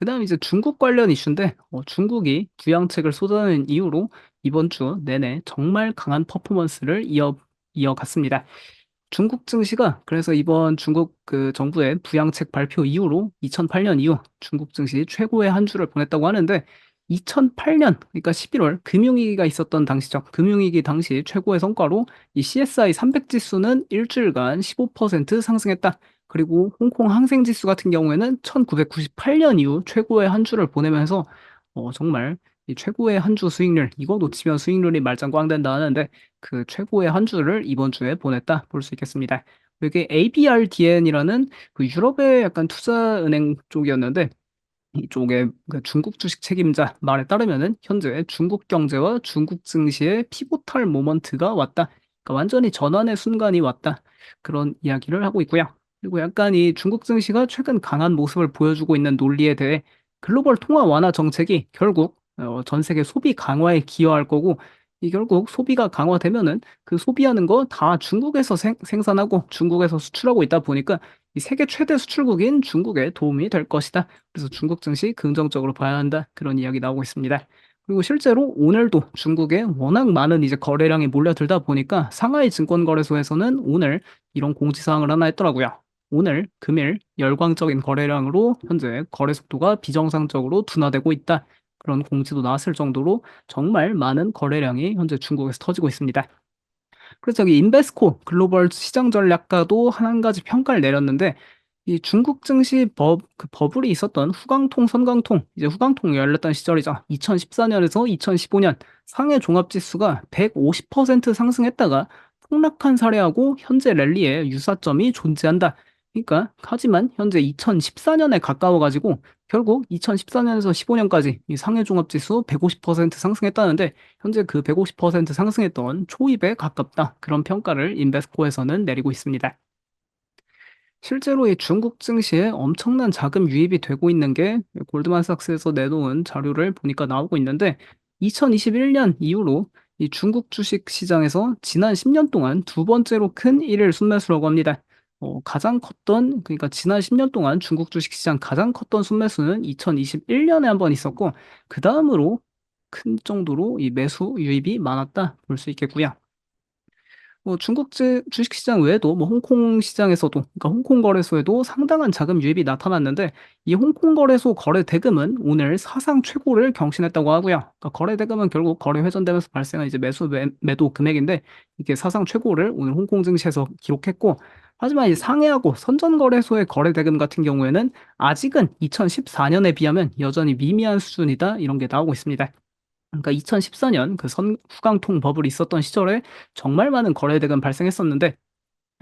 그다음에 이제 중국 관련 이슈인데 중국이 부양책을 쏟아낸 이후로 이번 주 내내 정말 강한 퍼포먼스를 이어갔습니다. 중국 증시가 그래서 이번 중국 그 정부의 부양책 발표 이후로 2008년 이후 중국 증시 최고의 한 주를 보냈다고 하는데 2008년 그러니까 11월 금융위기가 있었던 당시죠. 금융위기 당시 최고의 성과로 이 CSI 300 지수는 일 주일간 15% 상승했다. 그리고 홍콩 항생 지수 같은 경우에는 1998년 이후 최고의 한 주를 보내면서 정말 이 최고의 한 주 수익률 이거 놓치면 수익률이 말짱꽝된다 하는데 그 최고의 한 주를 이번 주에 보냈다 볼 수 있겠습니다. 이게 ABRDN이라는 그 유럽의 약간 투자은행 쪽이었는데 이쪽에 그 중국 주식 책임자 말에 따르면은 현재 중국 경제와 중국 증시의 피보탈 모먼트가 왔다. 그러니까 완전히 전환의 순간이 왔다. 그런 이야기를 하고 있고요. 그리고 약간 이 중국 증시가 최근 강한 모습을 보여주고 있는 논리에 대해 글로벌 통화 완화 정책이 결국 전 세계 소비 강화에 기여할 거고 이 결국 소비가 강화되면은 그 소비하는 거 다 중국에서 생산하고 중국에서 수출하고 있다 보니까 이 세계 최대 수출국인 중국에 도움이 될 것이다. 그래서 중국 증시 긍정적으로 봐야 한다. 그런 이야기 나오고 있습니다. 그리고 실제로 오늘도 중국에 워낙 많은 이제 거래량이 몰려들다 보니까 상하이 증권거래소에서는 오늘 이런 공지사항을 하나 했더라고요. 오늘 금일 열광적인 거래량으로 현재 거래 속도가 비정상적으로 둔화되고 있다. 그런 공지도 나왔을 정도로 정말 많은 거래량이 현재 중국에서 터지고 있습니다. 그래서 여기 인베스코 글로벌 시장 전략가도 한 가지 평가를 내렸는데 이 중국 증시 그 버블이 있었던 후광통, 선광통, 이제 후광통이 열렸던 시절이죠. 2014년에서 2015년 상해 종합지수가 150% 상승했다가 폭락한 사례하고 현재 랠리에 유사점이 존재한다. 그러니까 하지만 현재 2014년에 가까워 가지고 결국 2014년에서 15년까지 이 상해 종합지수 150% 상승했다는데 현재 그 150% 상승했던 초입에 가깝다. 그런 평가를 인베스코에서는 내리고 있습니다. 실제로 이 중국 증시에 엄청난 자금 유입이 되고 있는 게 골드만삭스에서 내놓은 자료를 보니까 나오고 있는데 2021년 이후로 이 중국 주식 시장에서 지난 10년 동안 두 번째로 큰 일일 순매수라고 합니다. 가장 컸던 그러니까 지난 10년 동안 중국 주식 시장 가장 컸던 순매수는 2021년에 한 번 있었고 그다음으로 큰 정도로 이 매수 유입이 많았다 볼 수 있겠고요. 중국 주식시장 외에도 홍콩 시장에서도 그러니까 홍콩 거래소에도 상당한 자금 유입이 나타났는데 이 홍콩 거래소 거래 대금은 오늘 사상 최고를 경신했다고 하고요. 그러니까 거래 대금은 결국 거래 회전되면서 발생한 이제 매도 금액인데 이게 사상 최고를 오늘 홍콩 증시에서 기록했고 하지만 이 상해하고 선전 거래소의 거래 대금 같은 경우에는 아직은 2014년에 비하면 여전히 미미한 수준이다 이런 게 나오고 있습니다. 그러니까 2014년 그 후광통 버블이 있었던 시절에 정말 많은 거래 대금 발생했었는데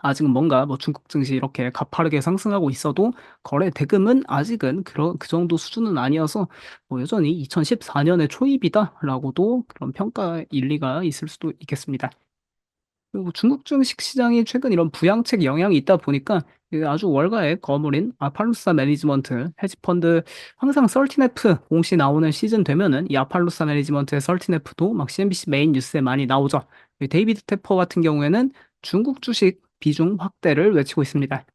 아직은 뭔가 중국 증시 이렇게 가파르게 상승하고 있어도 거래 대금은 아직은 그 정도 수준은 아니어서 여전히 2014년의 초입이다라고도 그런 평가 일리가 있을 수도 있겠습니다. 그리고 중국 주식 시장이 최근 이런 부양책 영향이 있다 보니까 그 아주 월가의 거물인 아팔루사 매니지먼트 헤지펀드 항상 13F 공시 나오는 시즌 되면은 이 아팔루사 매니지먼트의 13F도 막 CNBC 메인 뉴스에 많이 나오죠. 이 데이비드 테퍼 같은 경우에는 중국 주식 비중 확대를 외치고 있습니다.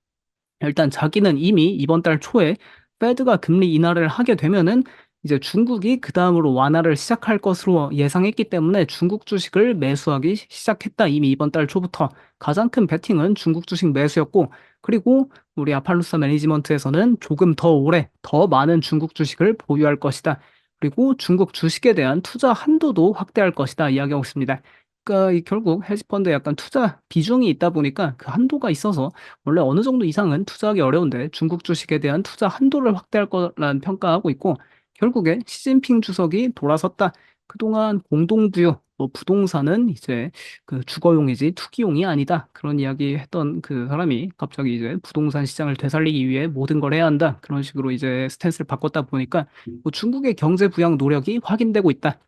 일단 자기는 이미 이번 달 초에 페드가 금리 인하를 하게 되면은 이제 중국이 그다음으로 완화를 시작할 것으로 예상했기 때문에 중국 주식을 매수하기 시작했다. 이미 이번 달 초부터. 가장 큰 베팅은 중국 주식 매수였고 그리고 우리 아팔루사 매니지먼트에서는 조금 더 오래 더 많은 중국 주식을 보유할 것이다. 그리고 중국 주식에 대한 투자 한도도 확대할 것이다 이야기하고 있습니다. 그러니까 이 결국 헤지펀드에 약간 투자 비중이 있다 보니까 그 한도가 있어서 원래 어느 정도 이상은 투자하기 어려운데 중국 주식에 대한 투자 한도를 확대할 거라는 평가하고 있고 결국에 시진핑 주석이 돌아섰다. 그동안 공동부유, 부동산은 이제 그 주거용이지 투기용이 아니다. 그런 이야기 했던 그 사람이 갑자기 이제 부동산 시장을 되살리기 위해 모든 걸 해야 한다. 그런 식으로 이제 스탠스를 바꿨다 보니까 중국의 경제 부양 노력이 확인되고 있다.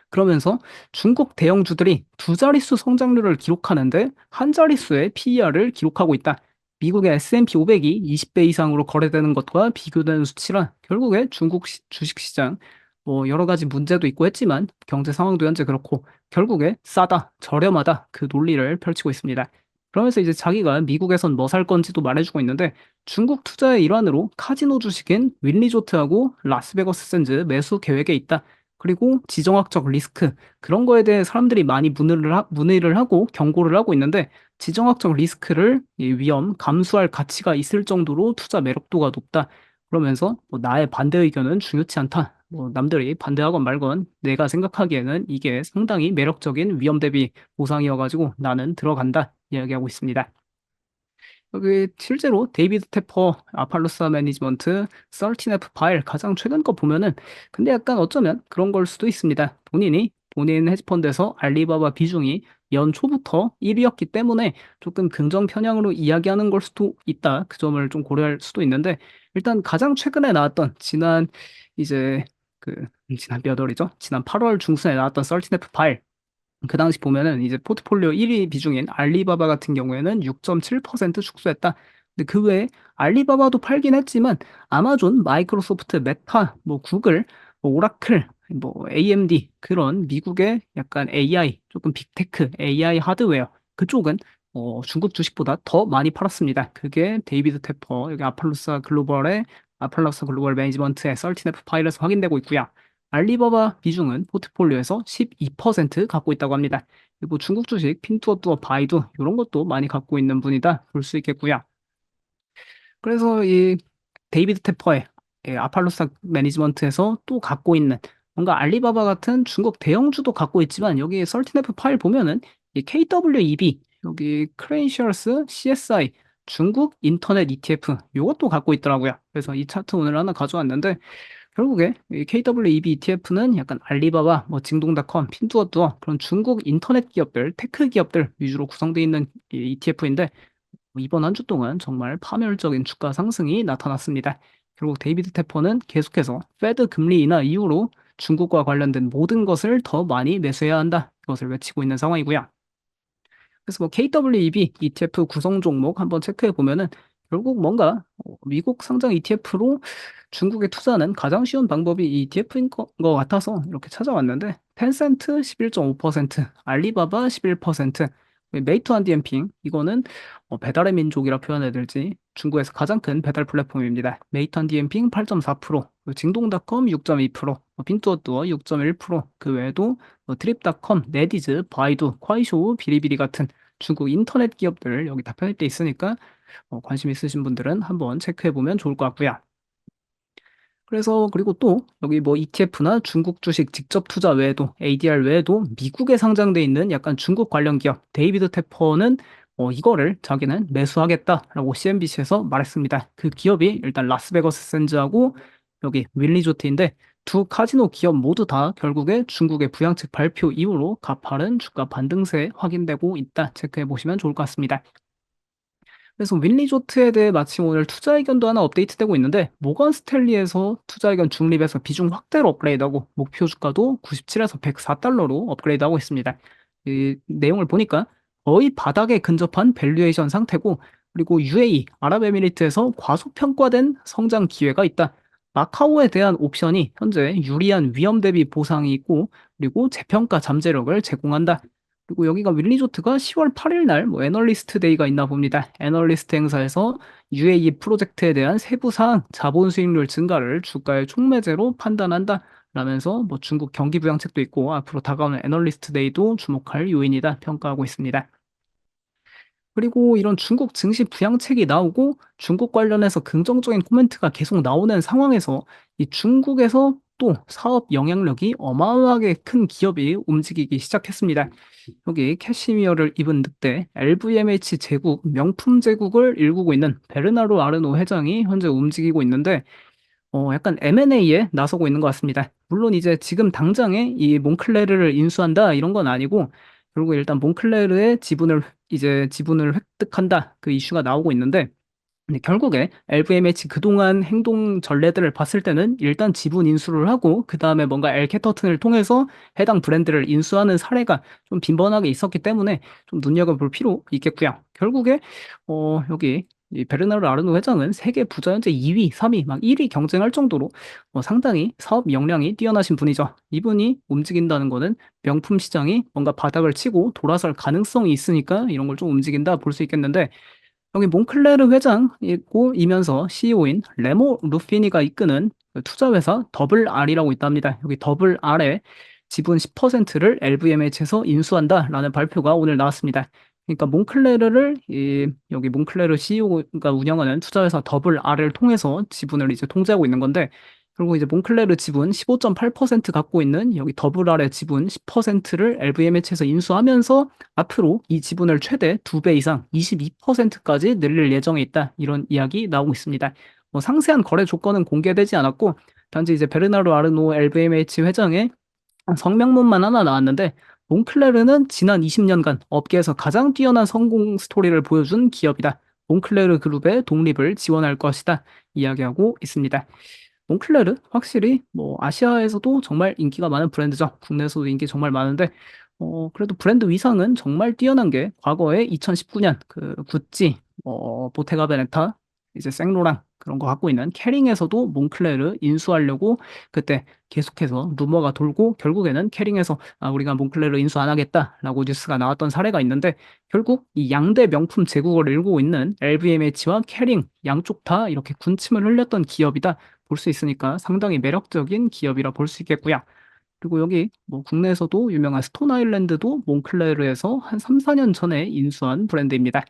그러면서 중국 대형주들이 두 자릿수 성장률을 기록하는데 한 자릿수의 PER을 기록하고 있다. 미국의 S&P 500이 20배 이상으로 거래되는 것과 비교되는 수치라 결국에 중국 주식시장 여러 가지 문제도 있고 했지만 경제 상황도 현재 그렇고 결국에 싸다, 저렴하다 그 논리를 펼치고 있습니다. 그러면서 이제 자기가 미국에선 뭐 살 건지도 말해주고 있는데 중국 투자의 일환으로 카지노 주식인 윈리조트하고 라스베거스 샌즈 매수 계획에 있다. 그리고 지정학적 리스크 그런 거에 대해 사람들이 많이 문의를 하고 경고를 하고 있는데 지정학적 리스크를 이 위험 감수할 가치가 있을 정도로 투자 매력도가 높다. 그러면서 뭐 나의 반대 의견은 중요치 않다. 뭐 남들이 반대하건 말건 내가 생각하기에는 이게 상당히 매력적인 위험 대비 보상이어 가지고 "나는 들어간다." 이야기하고 있습니다. 여기 실제로 데이비드 테퍼, 아팔로사 매니지먼트, 설틴 F 파일 가장 최근 거 보면은 근데 약간 어쩌면 그런 걸 수도 있습니다. 본인이 본인 헤지펀드에서 알리바바 비중이 연초부터 1 위였기 때문에 조금 긍정 편향으로 이야기하는 걸 수도 있다. 그 점을 좀 고려할 수도 있는데 일단 가장 최근에 나왔던 지난 이제 그 지난 몇 월이죠? 지난 8월 중순에 나왔던 설틴 F 파일 그 당시 보면은 이제 포트폴리오 1위 비중인 알리바바 같은 경우에는 6.7% 축소했다. 근데 그 외에 알리바바도 팔긴 했지만 아마존, 마이크로소프트, 메타, 뭐 구글, 뭐 오라클, 뭐 AMD 그런 미국의 약간 AI 조금 빅테크, AI 하드웨어 그쪽은 중국 주식보다 더 많이 팔았습니다. 그게 데이비드 테퍼 여기 아팔로사 글로벌 매니지먼트의 설틴 F 파일에서 확인되고 있고요. 알리바바 비중은 포트폴리오에서 12% 갖고 있다고 합니다. 그리고 중국 주식 핀투어투어, 바이두 요런 것도 많이 갖고 있는 분이다 볼 수 있겠고요. 그래서 이 데이비드 테퍼의 아팔로스탁 매니지먼트에서 또 갖고 있는 뭔가 알리바바 같은 중국 대형주도 갖고 있지만 여기 설틴F 파일 보면은 이 KWEB 여기 크레인시얼스 CSI 중국 인터넷 ETF 요것도 갖고 있더라고요. 그래서 이 차트 오늘 하나 가져왔는데 결국에 이 KWEB ETF는 약간 알리바바, 뭐 징동닷컴, 핀두어두어 그런 중국 인터넷 기업들, 테크 기업들 위주로 구성되어 있는 이 ETF인데 이번 한 주 동안 정말 파멸적인 주가 상승이 나타났습니다. 결국 데이비드 테퍼는 계속해서 페드 금리 인하 이후로 중국과 관련된 모든 것을 더 많이 매수해야 한다. 이것을 외치고 있는 상황이고요. 그래서 뭐 KWEB ETF 구성 종목 한번 체크해 보면은 결국 뭔가 미국 상장 ETF로 중국에 투자하는 가장 쉬운 방법이 이 ETF인 거 같아서 이렇게 찾아왔는데 텐센트 11.5%, 알리바바 11%, 메이투안디앤핑 이거는 배달의 민족이라 표현해야 될지 중국에서 가장 큰 배달 플랫폼입니다. 메이투안디앤핑 8.4%, 징동닷컴 6.2%, 핀투어투어 6.1%, 그 외에도 트립닷컴, 네디즈, 바이두, 쿠아이쇼우, 비리비리 같은 중국 인터넷 기업들 여기 다 편입돼 있으니까 관심 있으신 분들은 한번 체크해 보면 좋을 것 같고요. 그래서 그리고 또 여기 뭐 ETF나 중국 주식 직접 투자 외에도 ADR 외에도 미국에 상장돼 있는 약간 중국 관련 기업 데이비드 테퍼는 이거를 자기는 매수하겠다라고 CNBC에서 말했습니다. 그 기업이 일단 라스베거스 샌즈하고 여기 윌리조트인데 두 카지노 기업 모두 다 결국에 중국의 부양책 발표 이후로 가파른 주가 반등세 확인되고 있다. 체크해 보시면 좋을 것 같습니다. 그래서 윈리조트에 대해 마침 오늘 투자 의견도 하나 업데이트되고 있는데 모건 스탠리에서 투자 의견 중립에서 비중 확대로 업그레이드하고 목표 주가도 97에서 104달러로 업그레이드하고 있습니다. 이 내용을 보니까 거의 바닥에 근접한 밸류에이션 상태고 그리고 UAE 아랍에미리트에서 과소평가된 성장 기회가 있다. 마카오에 대한 옵션이 현재 유리한 위험 대비 보상이 있고 그리고 재평가 잠재력을 제공한다. 그리고 여기가 윌리조트가 10월 8일 날 뭐 애널리스트 데이가 있나 봅니다. 애널리스트 행사에서 UAE 프로젝트에 대한 세부 사항, 자본 수익률 증가를 주가의 촉매제로 판단한다. 라면서 뭐 중국 경기 부양책도 있고 앞으로 다가오는 애널리스트 데이도 주목할 요인이다 평가하고 있습니다. 그리고 이런 중국 증시 부양책이 나오고 중국 관련해서 긍정적인 코멘트가 계속 나오는 상황에서 이 중국에서 또 사업 영향력이 어마어마하게 큰 기업이 움직이기 시작했습니다. 여기 캐시미어를 입은 늑대 LVMH 제국 명품 제국을 일구고 있는 베르나르 아르노 회장이 현재 움직이고 있는데 약간 M&A에 나서고 있는 것 같습니다. 물론 이제 지금 당장에 이 몽클레르를 인수한다 이런 건 아니고 결국 일단 몽클레르의 지분을 획득한다 그 이슈가 나오고 있는데 근데 결국에 LVMH 그동안 행동 전례들을 봤을 때는 일단 지분 인수를 하고 그다음에 뭔가 엘캐터튼을 통해서 해당 브랜드를 인수하는 사례가 좀 빈번하게 있었기 때문에 좀 눈여겨볼 필요 있겠고요. 결국에 여기 이 베르나르 아르노 회장은 세계 부자 현재 2위, 3위, 막 1위 경쟁할 정도로 상당히 사업 역량이 뛰어나신 분이죠. 이분이 움직인다는 거는 명품 시장이 뭔가 바닥을 치고 돌아설 가능성이 있으니까 이런 걸 좀 움직인다 볼 수 있겠는데 여기 몽클레르 회장이고 이면서 CEO인 레모 루피니가 이끄는 그 투자회사 더블 R이라고 있답니다. 여기 더블 R의 지분 10%를 LVMH에서 인수한다라는 발표가 오늘 나왔습니다. 그러니까 몽클레르를 여기 몽클레르 CEO가 운영하는 투자회사 더블 R을 통해서 지분을 이제 통제하고 있는 건데 그리고 이제 몽클레르 지분 15.8% 갖고 있는 여기 더블 R의 지분 10%를 LVMH에서 인수하면서 앞으로 이 지분을 최대 2배 이상 22%까지 늘릴 예정에 있다. 이런 이야기 나오고 있습니다. 상세한 거래 조건은 공개되지 않았고 단지 이제 베르나르 아르노 LVMH 회장의 성명문만 하나 나왔는데 몽클레르는 지난 20년간 업계에서 가장 뛰어난 성공 스토리를 보여준 기업이다. 몽클레르 그룹의 독립을 지원할 것이다. 이야기하고 있습니다. 몽클레르 확실히 아시아에서도 정말 인기가 많은 브랜드죠. 국내에서도 인기 정말 많은데 그래도 브랜드 위상은 정말 뛰어난 게 과거에 2019년 그 구찌, 보테가 베네타, 이제 생로랑 그런 거 갖고 있는 캐링에서도 몽클레르 인수하려고 그때 계속해서 루머가 돌고 결국에는 캐링에서 우리가 몽클레르 인수 안 하겠다라고 뉴스가 나왔던 사례가 있는데 결국 이 양대 명품 제국을 일구고 있는 LVMH와 캐링 양쪽 다 이렇게 군침을 흘렸던 기업이다. 볼 수 있으니까 상당히 매력적인 기업이라 볼 수 있겠고요. 그리고 여기 국내에서도 유명한 스톤 아일랜드도 몽클레르에서 한 3-4년 전에 인수한 브랜드입니다.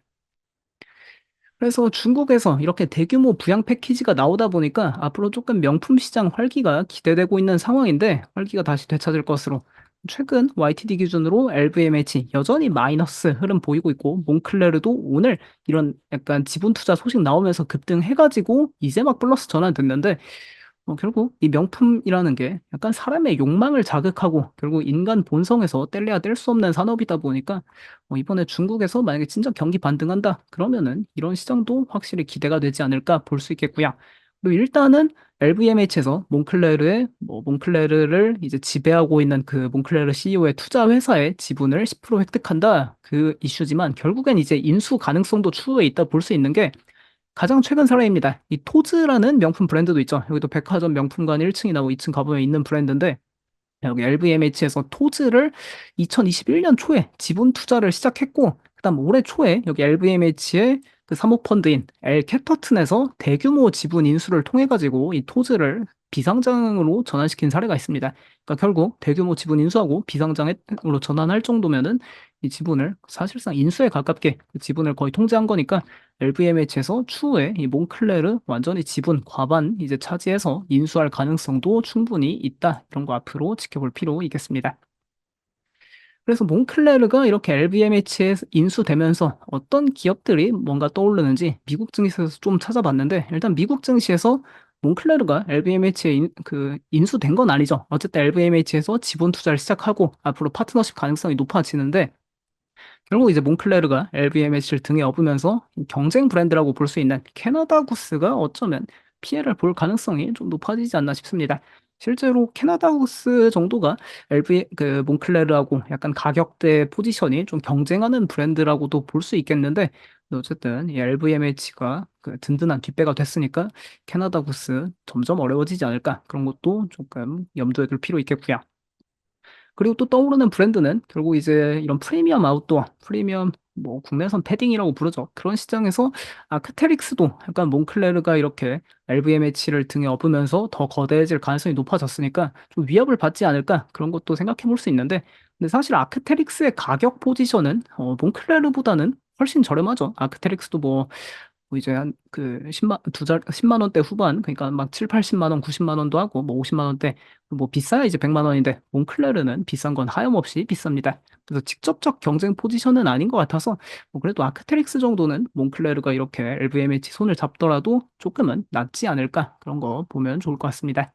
그래서 중국에서 이렇게 대규모 부양 패키지가 나오다 보니까 앞으로 조금 명품 시장 활기가 기대되고 있는 상황인데 활기가 다시 되찾을 것으로 최근 YTD 기준으로 LVMH 여전히 마이너스 흐름 보이고 있고 몽클레르도 오늘 이런 약간 지분 투자 소식 나오면서 급등해가지고 이제 막 플러스 전환됐는데 결국 이 명품이라는 게 약간 사람의 욕망을 자극하고 결국 인간 본성에서 뗄래야 뗄 수 없는 산업이다 보니까 이번에 중국에서 만약에 진짜 경기 반등한다 그러면은 이런 시장도 확실히 기대가 되지 않을까 볼 수 있겠고요. 그리고 일단은 LVMH에서 몽클레르를 이제 지배하고 있는 그 몽클레르 CEO의 투자 회사의 지분을 10% 획득한다 그 이슈지만 결국엔 이제 인수 가능성도 추후에 있다 볼 수 있는 게 가장 최근 사례입니다. 이 토즈라는 명품 브랜드도 있죠. 여기도 백화점 명품관 1층이나 2층 가보면 있는 브랜드인데 여기 LVMH에서 토즈를 2021년 초에 지분 투자를 시작했고 그다음 올해 초에 여기 LVMH의 그 사모펀드인 L 캐터튼에서 대규모 지분 인수를 통해 가지고 이 토즈를 비상장으로 전환시킨 사례가 있습니다. 그러니까 결국 대규모 지분 인수하고 비상장으로 전환할 정도면은 이 지분을 사실상 인수에 가깝게 그 지분을 거의 통제한 거니까 LVMH에서 추후에 이 몽클레르 완전히 지분 과반 이제 차지해서 인수할 가능성도 충분히 있다. 이런 거 앞으로 지켜볼 필요 있겠습니다. 그래서 몽클레르가 이렇게 LVMH에 인수되면서 어떤 기업들이 뭔가 떠오르는지 미국 증시에서 좀 찾아봤는데 일단 미국 증시에서 몽클레르가 LVMH에 인수된 건 아니죠. 어쨌든 LVMH에서 지분 투자를 시작하고 앞으로 파트너십 가능성이 높아지는데 결국 이제 몽클레르가 LVMH를 등에 업으면서 경쟁 브랜드라고 볼 수 있는 캐나다 구스가 어쩌면 피해를 볼 가능성이 좀 높아지지 않나 싶습니다. 실제로 캐나다 구스 정도가 몽클레르하고 약간 가격대 포지션이 좀 경쟁하는 브랜드라고도 볼 수 있겠는데 어쨌든 이 LVMH가 그 든든한 뒷배가 됐으니까 캐나다 구스 점점 어려워지지 않을까 그런 것도 조금 염두에 둘 필요 있겠고요. 그리고 또 떠오르는 브랜드는 결국 이제 이런 프리미엄 아웃도어, 프리미엄 국내선 패딩이라고 부르죠. 그런 시장에서 아크테릭스도 약간 몽클레르가 이렇게 LVMH를 등에 업으면서 더 거대해질 가능성이 높아졌으니까 좀 위협을 받지 않을까 그런 것도 생각해 볼 수 있는데 근데 사실 아크테릭스의 가격 포지션은 몽클레르보다는 훨씬 저렴하죠. 아크테릭스도 이제 한 그 10만 원대 후반 그러니까 막 7-80만 원, 90만 원도 하고 50만 원대 비싸야 이제 100만 원인데 몽클레르는 비싼 건 하염없이 비쌉니다. 그래서 직접적 경쟁 포지션은 아닌 것 같아서 그래도 아크테릭스 정도는 몽클레르가 이렇게 LVMH 손을 잡더라도 조금은 낫지 않을까 그런 거 보면 좋을 것 같습니다.